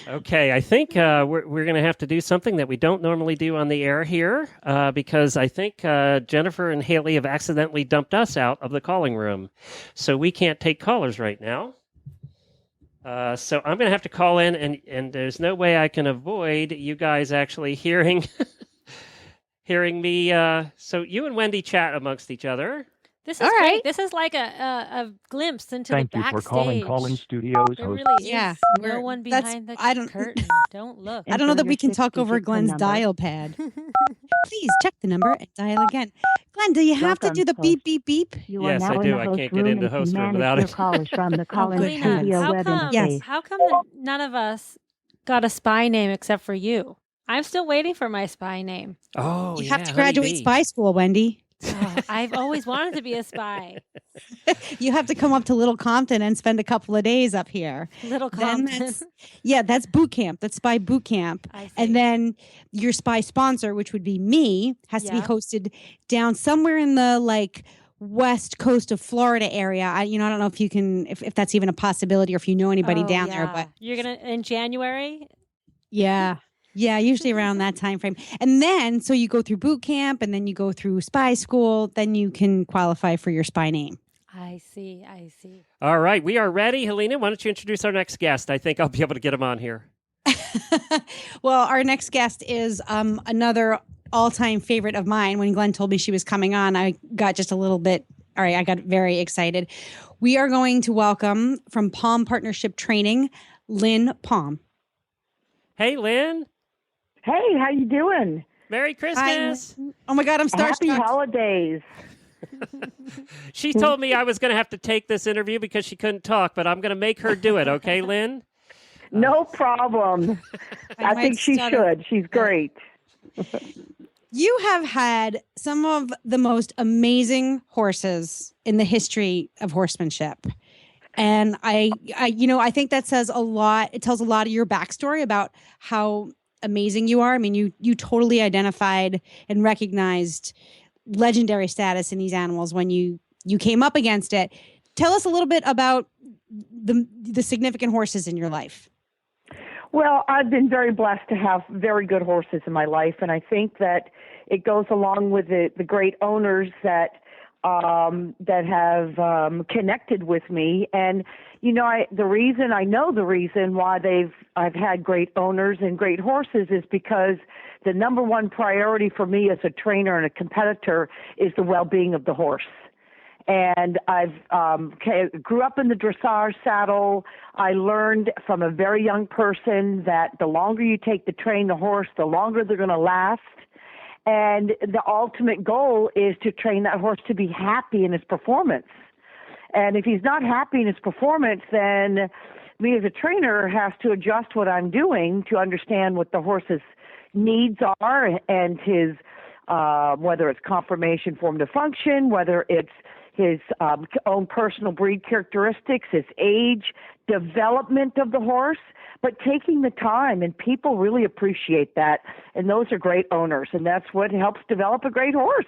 Okay, I think we're going to have to do something that we don't normally do on the air here because I think Jennifer and Haley have accidentally dumped us out of the calling room. So we can't take callers right now. So I'm going to have to call in, and there's no way I can avoid you guys actually hearing me. So you and Wendy chat amongst each other. This is great. This is like a glimpse into Thank the you backstage. for calling Call-In Studios. There host. really is no one behind the curtain. Don't look. I don't know that we can talk over Glenn's dial pad. Please check the number and dial again. Glenn, do you have to do the beep, beep, beep? Yes, I do. I can't get in the host room without it. From the call-in good studio heavens. web interface. Yes. How come that none of us got a spy name except for you? I'm still waiting for my spy name. Oh, You have to graduate spy school, Wendy. Oh, I've always wanted to be a spy. You have to come up to Little Compton and spend a couple of days up here. Little Then Compton. that's boot camp. That's spy boot camp. And then your spy sponsor, which would be me, has to be hosted down somewhere in the west coast of Florida area. I don't know if you can, if that's even a possibility, or if you know anybody down there. But you're gonna in January. Yeah, usually around that time frame. And then, so you go through boot camp, and then you go through spy school, then you can qualify for your spy name. I see. All right, we are ready. Helena, why don't you introduce our next guest? I think I'll be able to get him on here. Well, our next guest is another all-time favorite of mine. When Glenn told me she was coming on, I got just a little bit, I got very excited. We are going to welcome from Palm Partnership Training, Lynn Palm. Hey, Lynn. Hey, how you doing? Merry Christmas. Hi. Oh my God, I'm starstruck. Happy holidays. She told me I was going to have to take this interview because she couldn't talk, but I'm going to make her do it. Okay, Lynn? No problem. I think she should. She's great. You have had some of the most amazing horses in the history of horsemanship. And I think that says a lot. It tells a lot of your backstory about how amazing you are. I mean, you totally identified and recognized legendary status in these animals when you came up against it. Tell us a little bit about the significant horses in your life. Well, I've been very blessed to have very good horses in my life, and I think that it goes along with the great owners that have connected with me. And the reason why I've had great owners and great horses is because the number one priority for me as a trainer and a competitor is the well-being of the horse. And I've grew up in the dressage saddle. I learned from a very young person that the longer you take to train the horse, the longer they're going to last. And the ultimate goal is to train that horse to be happy in his performance. And if he's not happy in his performance, then me as a trainer has to adjust what I'm doing to understand what the horse's needs are and his, whether it's conformation, form to function, whether it's his own personal breed characteristics, his age, development of the horse, but taking the time, and people really appreciate that. And those are great owners, and that's what helps develop a great horse.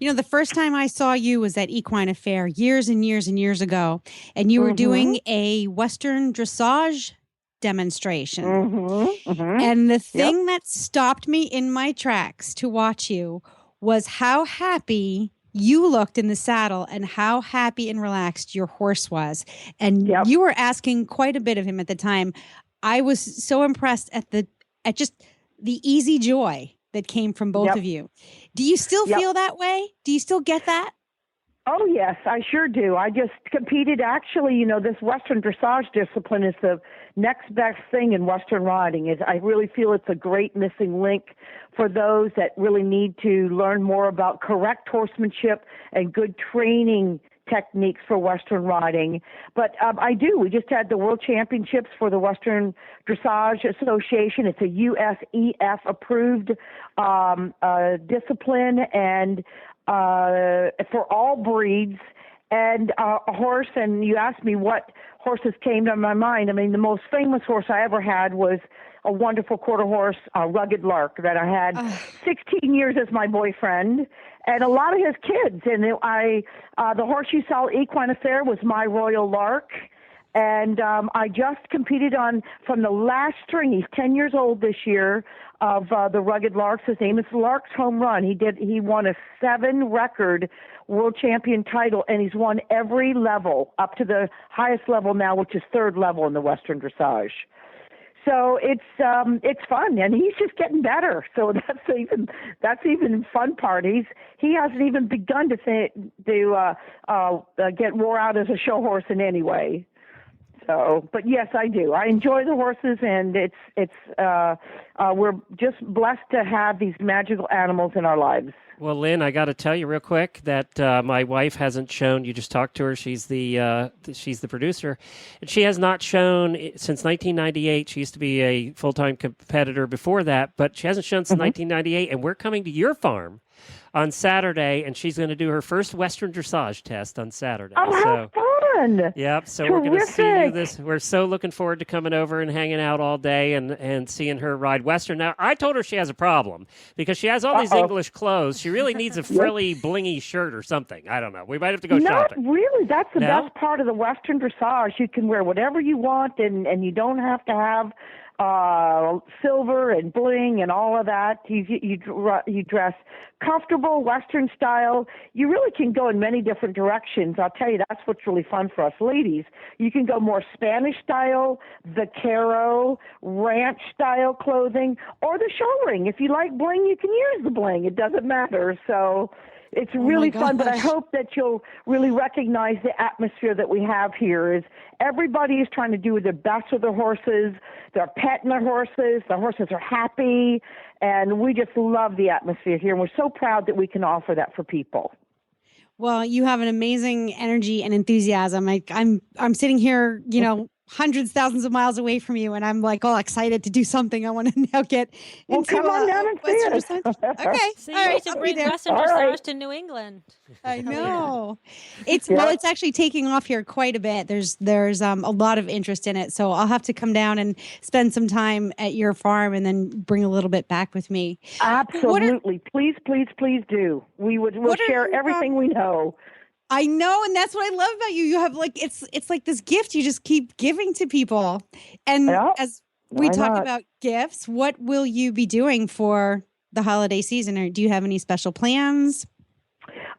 The first time I saw you was at Equine Affair years and years and years ago, and you were doing a Western dressage demonstration. And the thing that stopped me in my tracks to watch you was how happy you looked in the saddle and how happy and relaxed your horse was. And you were asking quite a bit of him at the time. I was so impressed at just the easy joy that came from both of you. Do you still feel that way? Do you still get that? Oh, yes, I sure do. I just competed. Actually, this Western dressage discipline is the next best thing in Western riding. I really feel it's a great missing link for those that really need to learn more about correct horsemanship and good training techniques for Western riding. But I do. We just had the World Championships for the Western Dressage Association. It's a USEF approved discipline, and for all breeds and a horse. And you asked me what horses came to my mind. I mean, the most famous horse I ever had was a wonderful quarter horse, a Rugged Lark, that I had 16 years as my boyfriend, and a lot of his kids. And the horse you saw at Equine Affair was my Royal Lark. And I just competed from the last string. He's 10 years old this year of the Rugged Larks. His name is Larks Home Run. He won a 7 record world champion title, and he's won every level up to the highest level now, which is 3rd level in the Western Dressage. So it's fun, and he's just getting better. So that's even fun part. He hasn't even begun to get wore out as a show horse in any way. So, but yes, I do. I enjoy the horses, and we're just blessed to have these magical animals in our lives. Well, Lynn, I got to tell you real quick that my wife hasn't shown. You just talked to her. She's the producer, and she has not shown since 1998. She used to be a full-time competitor before that, but she hasn't shown since 1998. And we're coming to your farm on Saturday, and she's going to do her first Western Dressage test on Saturday. Oh, how fun! Yep. So Terrific. we're going to see you this. We're so looking forward to coming over and hanging out all day and seeing her ride Western. Now, I told her she has a problem because she has all these English clothes. She really needs a frilly, blingy shirt or something. I don't know. We might have to go shopping. Not really. That's the best part of the Western Dressage. You can wear whatever you want, and you don't have to have silver and bling and all of that. You dress comfortable, Western style. You really can go in many different directions. I'll tell you, that's what's really fun for us ladies. You can go more Spanish style, vaquero, ranch style clothing, or the show ring. If you like bling, you can use the bling. It doesn't matter. So it's really fun, but I hope that you'll really recognize the atmosphere that we have here. Is everybody is trying to do their best with their horses. They're petting their horses. The horses are happy, and we just love the atmosphere here. And we're so proud that we can offer that for people. Well, you have an amazing energy and enthusiasm. I'm sitting here, hundreds, thousands of miles away from you, and I'm like all excited to do something. I want to now get into come on down and see us. Okay. So all you right, need to bring Western Dressage to New England. I know. It's actually taking off here quite a bit. There's a lot of interest in it. So I'll have to come down and spend some time at your farm and then bring a little bit back with me. Absolutely. Please do. We'll share everything we know. I know, and that's what I love about you. You have it's like this gift you just keep giving to people. And as we talk about gifts, what will you be doing for the holiday season? Or do you have any special plans?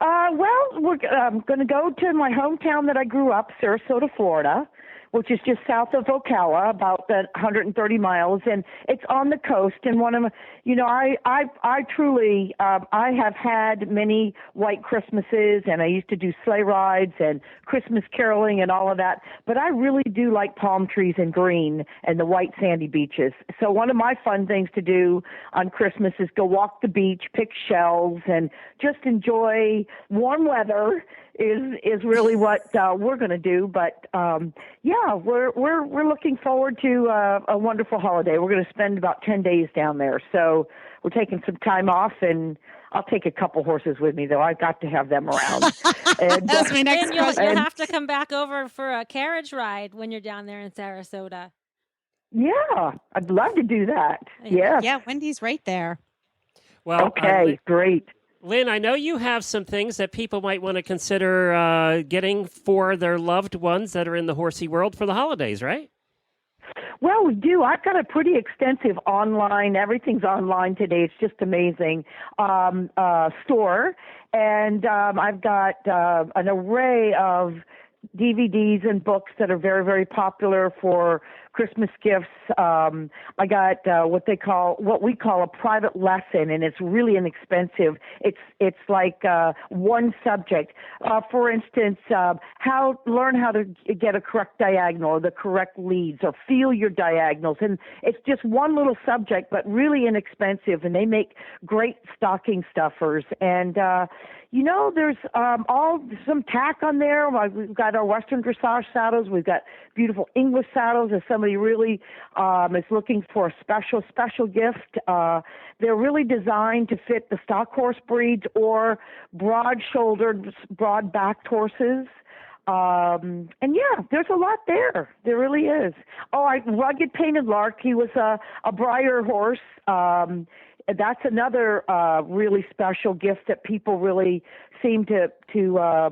Well, we're going to go to my hometown that I grew up, Sarasota, Florida, which is just south of Ocala, about 130 miles, and it's on the coast. And one of, I truly, I have had many white Christmases, and I used to do sleigh rides and Christmas caroling and all of that. But I really do like palm trees and green and the white sandy beaches. So one of my fun things to do on Christmas is go walk the beach, pick shells, and just enjoy warm weather. Is really what we're going to do, but we're looking forward to a wonderful holiday. We're going to spend about 10 days down there, so we're taking some time off, and I'll take a couple horses with me, though. I've got to have them around. And, That's my next question. You'll have to come back over for a carriage ride when you're down there in Sarasota. Yeah, I'd love to do that. Yeah, Wendy's right there. Well, okay, great. Lynn, I know you have some things that people might want to consider getting for their loved ones that are in the horsey world for the holidays, right? Well, we do. I've got a pretty extensive online, everything's online today. It's just amazing, store. And I've got an array of DVDs and books that are very, very popular for Christmas gifts. I got what we call a private lesson, and it's really inexpensive. It's like one subject. For instance, learn how to get a correct diagonal, or the correct leads, or feel your diagonals. And it's just one little subject, but really inexpensive, and they make great stocking stuffers. And there's some tack on there. We've got our Western Dressage saddles. We've got beautiful English saddles. If somebody really is looking for a special gift, they're really designed to fit the stock horse breeds or broad-shouldered, broad-backed horses. There's a lot there. There really is. Rugged Painted Lark. He was a Breyer horse. That's another really special gift that people really seem to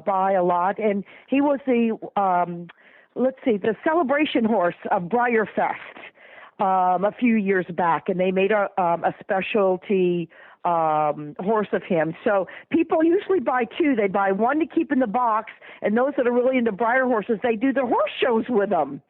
buy a lot. And he was the let's see, the celebration horse of Briarfest a few years back, and they made a specialty horse of him. So people usually buy two. They buy one to keep in the box, and those that are really into Briar horses, they do the horse shows with them.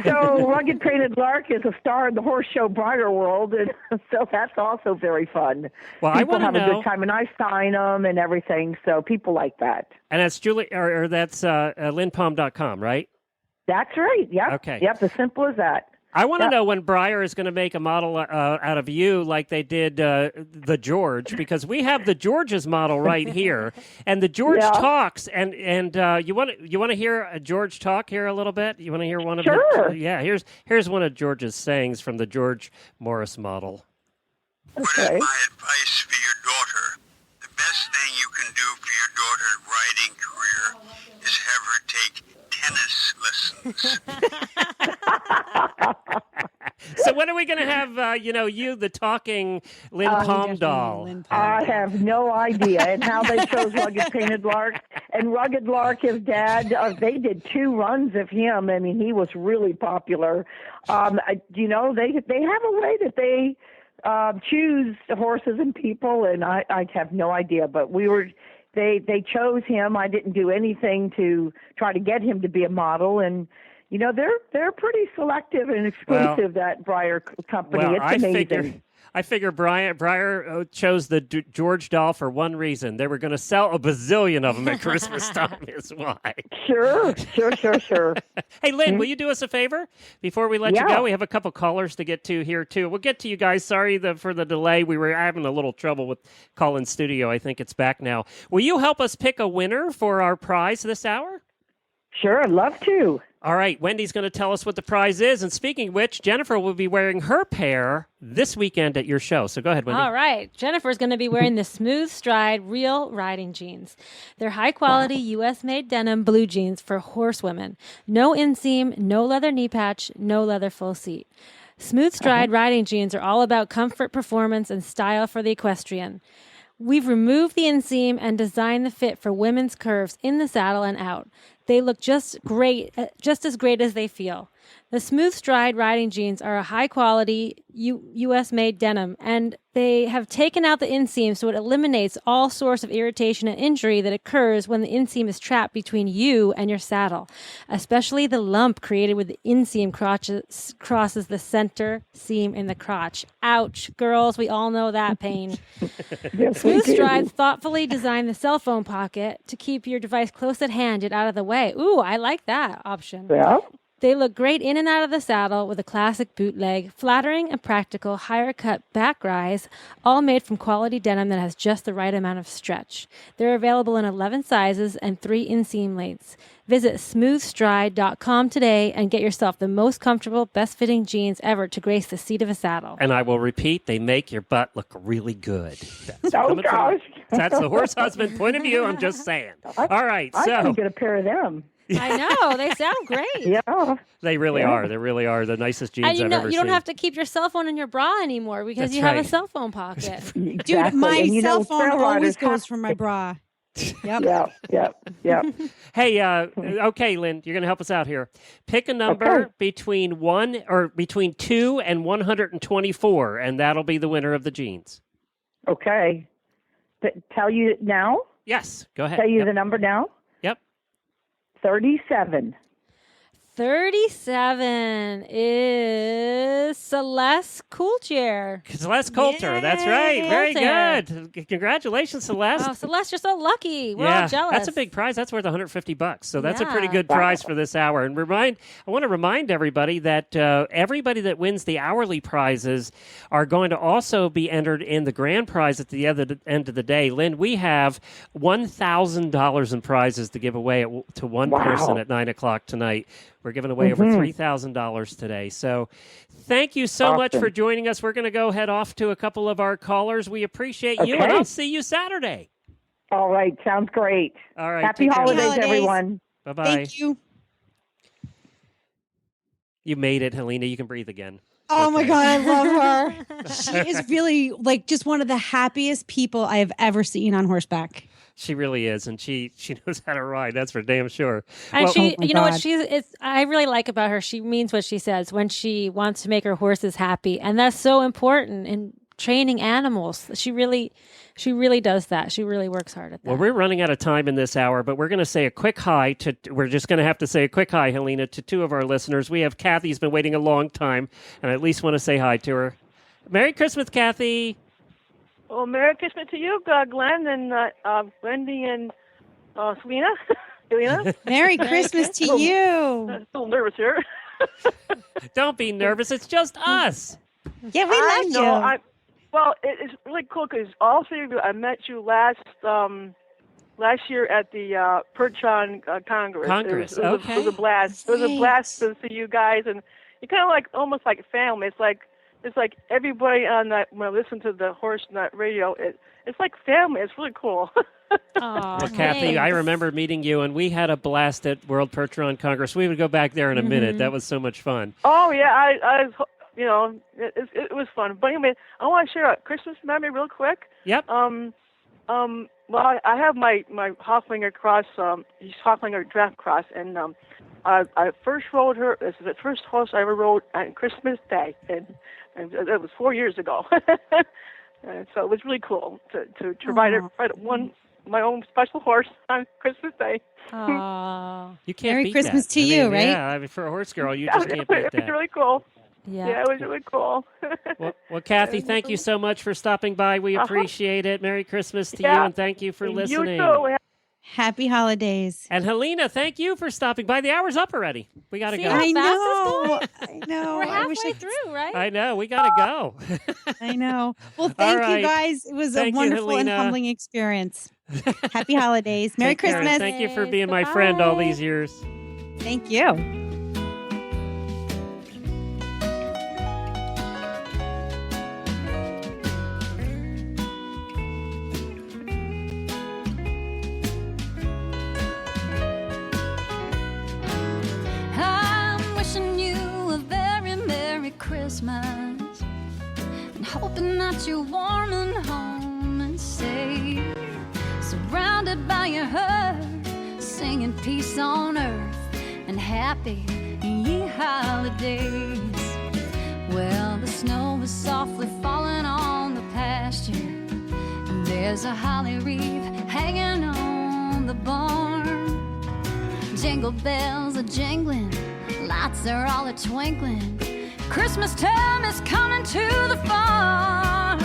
So Rugged Painted Lark is a star in the horse show Briar world, and so that's also very fun. Well, people I want to have know. a good time, and I sign them and everything, so people like that. And that's Julie, or that's linpalm.com, right? That's right. Yep. Okay. Yep. As simple as that. I want to Yep. know when Breyer is going to make a model out of you like they did the George, because we have the George's model right here, and the George Yeah. talks. And you want to hear a George talk here a little bit? You want to hear one of Sure. Yeah, here's one of George's sayings from the George Morris model. Okay. My advice for your daughter, the best thing you can do for your daughter's riding career is have her take tennis lessons. So when are we going to have, you, the talking Lynn Palm doll? I have no idea. And how they chose Rugged Painted Lark. And Rugged Lark, his dad, they did 2 runs of him. I mean, he was really popular. They have a way that they choose horses and people, and I have no idea. But they chose him. I didn't do anything to try to get him to be a model, and they're pretty selective and exclusive, that Breyer company. Well, it's amazing. I figure Breyer chose the George doll for one reason. They were going to sell a bazillion of them at Christmas time is why. Sure. Hey, Lynn, will you do us a favor before we let you Yeah. go? We have a couple callers to get to here, too. We'll get to you guys. Sorry for the delay. We were having a little trouble with call-in studio. I think it's back now. Will you help us pick a winner for our prize this hour? Sure, I'd love to. All right, Wendy's going to tell us what the prize is. And speaking of which, Jennifer will be wearing her pair this weekend at your show. So go ahead, Wendy. All right. Jennifer's going to be wearing the Smooth Stride Real Riding Jeans. They're high-quality, U.S.-made denim blue jeans for horsewomen. No inseam, no leather knee patch, no leather full seat. Smooth Stride riding jeans are all about comfort, performance, and style for the equestrian. We've removed the inseam and designed the fit for women's curves in the saddle and out. They look just as great as they feel. The Smooth Stride riding jeans are a high-quality U.S.-made denim, and they have taken out the inseam so it eliminates all source of irritation and injury that occurs when the inseam is trapped between you and your saddle, especially the lump created with the inseam crosses the center seam in the crotch. Ouch, girls, we all know that pain. Smooth Stride thoughtfully designed the cell phone pocket to keep your device close at hand yet out of the way. Ooh, I like that option. Yeah. They look great in and out of the saddle with a classic bootleg, flattering and practical, higher cut back rise, all made from quality denim that has just the right amount of stretch. They're available in 11 sizes and 3 inseam lengths. Visit smoothstride.com today and get yourself the most comfortable, best-fitting jeans ever to grace the seat of a saddle. And I will repeat, they make your butt look really good. That's gosh. That's the horse husband point of view. I'm just saying. All right, I so can get a pair of them. I know. They sound great. Yeah. they really are. They really are the nicest jeans And I've ever you seen. don't have to keep your cell phone in your bra anymore because That's you have right. a cell phone pocket. Dude, my And cell phone trail always riders goes from my bra. Yep. Yeah. Hey, okay, Lynn, you're going to help us out here. Pick a number Okay. between 2 and 124, and that'll be the winner of the jeans. Okay. Tell you now? Yes, go ahead. Tell you Yep. the number now? Yep. 37. 37 is Celeste Coolchair. Celeste Coulter, that's right. Very good. Congratulations, Celeste. Oh, Celeste, you're so lucky. We're all jealous. That's a big prize. That's worth $150. So that's a pretty Yeah. good prize for this hour. And I want to remind everybody that everybody that wins the hourly prizes are going to also be entered in the grand prize at the end of the day. Lynn, we have $1,000 in prizes to give away to one person at 9 o'clock tonight. We're giving away over $3,000 today. So thank you so much for joining us. We're going to go head off to a couple of our callers. We appreciate you, and I'll see you Saturday. All right. Sounds great. All right. Happy holidays, everyone. Bye-bye. Thank you. You made it, Helena. You can breathe again. Oh my God, I love her. She is really just one of the happiest people I have ever seen on horseback. She really is, and she knows how to ride. That's for damn sure. And Well, she, Oh my you know what God. I really like about her. She means what she says when she wants to make her horses happy, and that's so important in training animals. She really does that. She really works hard at that. Well, we're running out of time in this hour, but we're going to say a quick hi to. We're just going to have to say a quick hi, Helena, to two of our listeners. We have Kathy's been waiting a long time, and I at least want to say hi to her. Merry Christmas, Kathy. Well, Merry Christmas to you, Glenn, and Wendy, and Selena. Selena. Merry Christmas to you. I'm a little nervous here. Don't be nervous. It's just us. Yeah, we I love know. you. Well, it's really cool because all three of you, I met you last year at the Perchon Congress. Congress, It was a blast. It was a blast to see you guys, and you're kind of like almost like family. It's like everybody on that. When I listen to the Horse Nut Radio, it's like family. It's really cool. Aw, Well, Kathy, thanks. I remember meeting you, and we had a blast at World Percheron Congress. We would go back there in a minute. That was so much fun. Oh yeah, I was, it was fun. But anyway, I want to share a Christmas memory real quick. Yep. Well, I have my Hoflinger cross, he's Hoflinger draft cross, and I first rode her. This is the first horse I ever rode on Christmas Day, and it was 4 years ago. And so it was really cool to ride my own special horse on Christmas Day. Aw. You can't Merry beat Christmas that. to you, right? Yeah, I mean, for a horse girl, you just can't beat It was that. really cool. Yeah. It was really cool. Well, Kathy, thank you so much for stopping by. We appreciate it. Merry Christmas to you, Yeah. and thank you for You listening. too. Happy holidays. And Helena, thank you for stopping by. The hour's up already. We got to See go. how I fast know. it's I know. We're I wish halfway I through, right? I know. We got to go. I know. Well, thank right. you guys. It was Thank a you, wonderful and Helena. humbling experience. Happy holidays. Merry Take care, and Christmas. Thank you for being my friend all these years. Thank you. I'm wishing you a very Merry Christmas and hoping that you're warm and home and safe, surrounded by your herd, singing peace on earth and happy ye holidays. Well, the snow is softly falling on the pasture, and there's a holly wreath hanging on the barn. Jingle bells are jingling, lights are all a-twinkling. Christmas time is coming to the farm.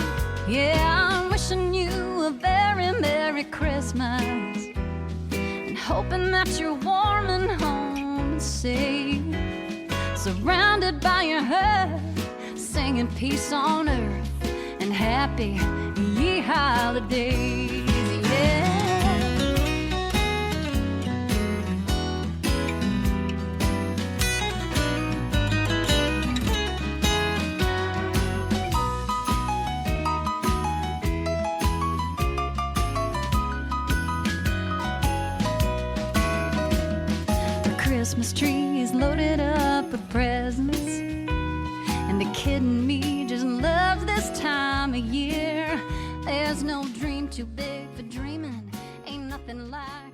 Yeah, I'm wishing you a very Merry Christmas and hoping that you're warm and home and safe, surrounded by your herd, singing peace on earth and happy ye holidays. Yeah. Christmas tree is loaded up with presents, and the kid in me just loves this time of year. There's no dream too big for dreaming, ain't nothing like